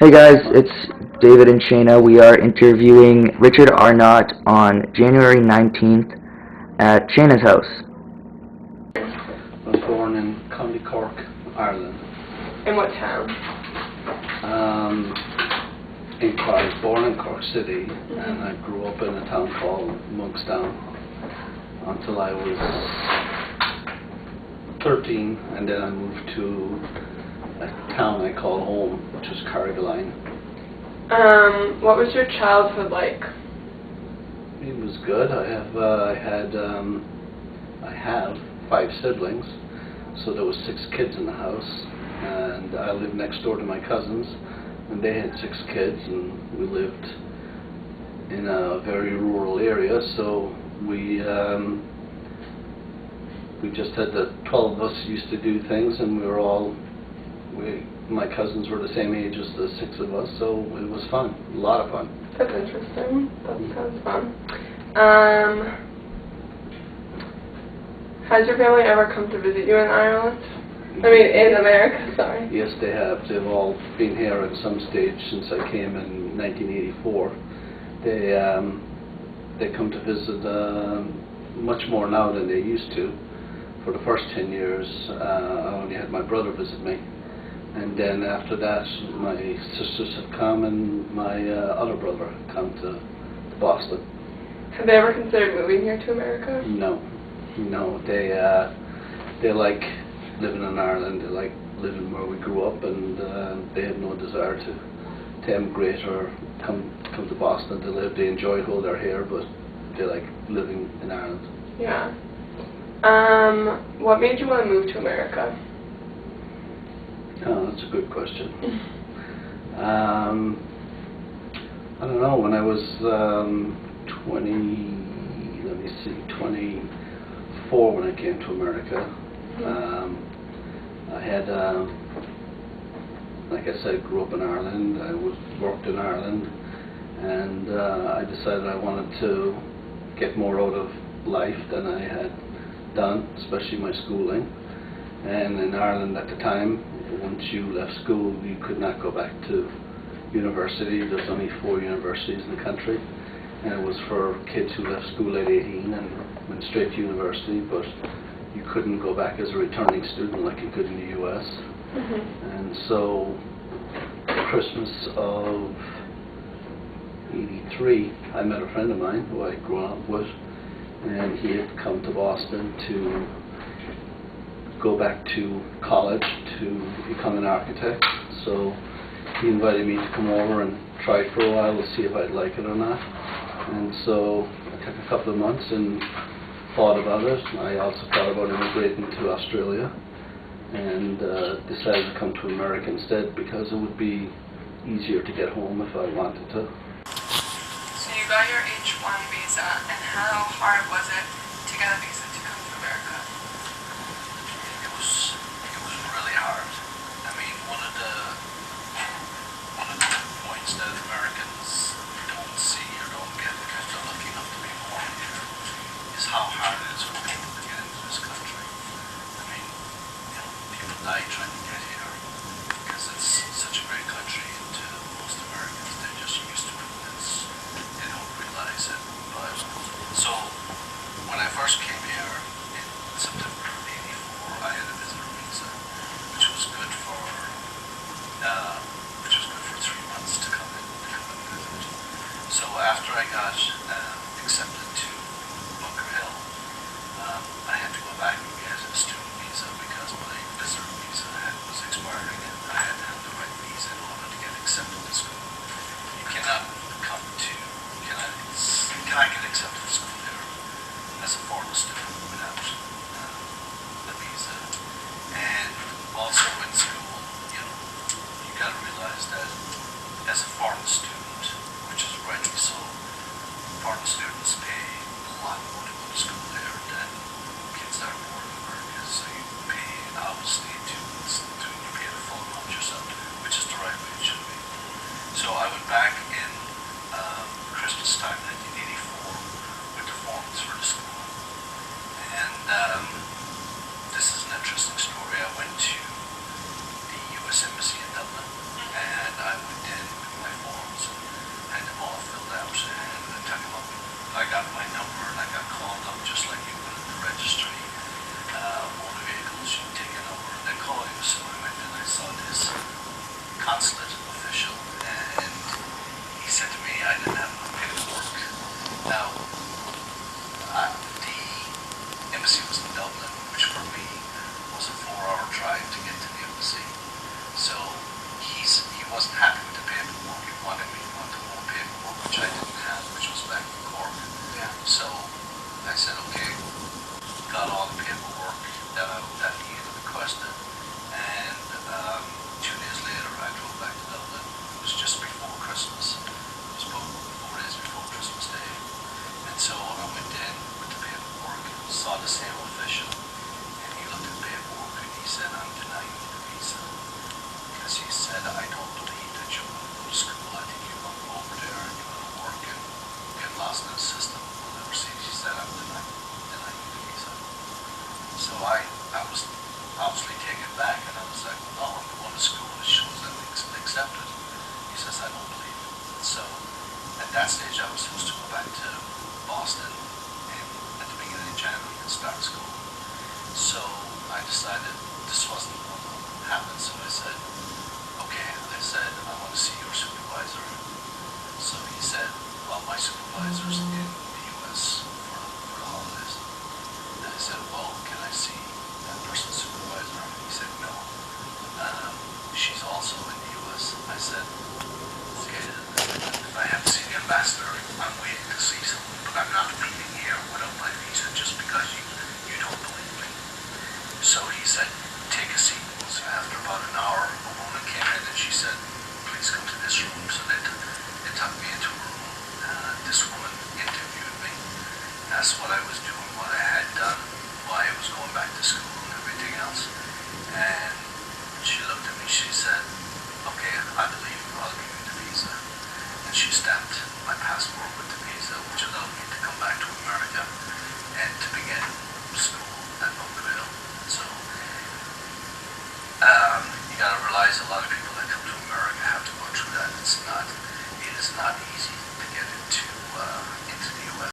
Hey guys, it's David and Shayna. We are interviewing Richard Arnott on January 19th at Shayna's house. I was born in County Cork, Ireland. In what town? I was born in Cork City, and I grew up in a town called Monkstown until I was 13, and then I moved to a town I call home, which is Carrigaline. What was your childhood like? It was good. I have 5 siblings, so there was 6 kids in the house, and I lived next door to my cousins, and they had 6 kids, and we lived in a very rural area, so we just had 12 of us used to do things, and my cousins were the same age as the 6 of us, so it was fun, a lot of fun. That's interesting. That sounds fun. Has your family ever come to visit you in Ireland? I mean, in America, sorry. Yes, they have. They've all been here at some stage since I came in 1984. They come to visit much more now than they used to. For the first 10 years, I only had my brother visit me. And then after that, my sisters have come, and my other brother had come to Boston. Have they ever considered moving here to America? No. They like living in Ireland. They like living where we grew up, and they have no desire to emigrate or come to Boston to live. They enjoy while they're here, but they like living in Ireland. Yeah. What made you want to move to America? Oh, that's a good question. I don't know. When I was 24 when I came to America, I had, like I said, grew up in Ireland. I worked in Ireland, and I decided I wanted to get more out of life than I had done, especially my schooling. And in Ireland at the time, once you left school, you could not go back to university. There's only 4 universities in the country, and it was for kids who left school at 18 and went straight to university, but you couldn't go back as a returning student like you could in the US. And so Christmas of '83, I met a friend of mine who I grew up with, and he had come to Boston to go back to college to become an architect. So he invited me to come over and try it for a while to see if I'd like it or not. And so I took a couple of months and thought about it. I also thought about immigrating to Australia, and decided to come to America instead because it would be easier to get home if I wanted to. So you got your H-1 visa, and how hard was it to get a visa to come to America? It was really hard. I mean, one of the points that Americans don't see or don't get because they're lucky enough to be born here is how hard it is for people to get into this country. I mean, people die trying to get here because it's such a great country, and to most Americans, they're just used to it. They don't realize it. But so when I first came here in September of '84, I had a visitor visa, which was good for 3 months to come and visit. So after I got accepted to Bunker Hill, I had to go back and get a student visa because my visitor visa was expiring, and I had to have the right visa in order to get accepted to school. You cannot get accepted to school here as a foreign student without the visa. And also in school, you got to realize that as a foreign student, which is rightly so, foreign students pay a lot more to go to school here than kids that are born in America. So you pay out-of-state students, you pay the full amount yourself, which is the right way it should be. So I went back in Christmas time, 1984, with the forms for the school. And this is an interesting story. I went to the U.S. Embassy in Dublin, and I went in consulate official, and he said to me I didn't have enough paperwork. Now, the embassy was in Dublin, which for me was a 4-hour drive to get to the embassy. So he wasn't happy with the paperwork. He wanted more paperwork, which I didn't have, which was back in Cork. Yeah. So I said, okay, got all the paperwork that he had requested, and 2 days later I drove back to Dublin. It was just before Christmas. It was about 4 days before Christmas Day. And so I went in with the paperwork, saw the same official, and he looked at the paperwork and he said, I'm denying you the visa. Because he said, I don't believe that you're going to go to school. I think you're going to go over there and you're going to work and get lost in the system. We'll never see. He said, I'm denying you the visa. So I was obviously taken back, and I was like, well, no, I'm going to school. It shows that I'm accepted. He says, I don't believe it. So at that stage, I was supposed to go back to Boston at the beginning of January and start school. So I decided this wasn't going to happen. So I said, okay, I want to see your supervisor. So he said, well, my supervisor's in the U.S. for the holidays. And I said, well, can I see that person's supervisor? He said, no. She's also in the U.S. I said, okay, if I have to see the ambassador, I'm waiting to see someone, but I'm not leaving here without my visa just because you don't believe me. So he said, take a seat. So after about an hour, a woman came in and she said, please come to this room. So they took me into a room. This woman interviewed me, asked what I was doing, what I had done, why I was going back to school and everything else. And she looked at me, she said, okay, I believe you, I'll give you the visa. And she stamped my passport with the visa, which allowed me to come back to America and to begin school at Montreal. So you gotta realize a lot of people that come to America have to go through that. It is not easy to get into the U.S.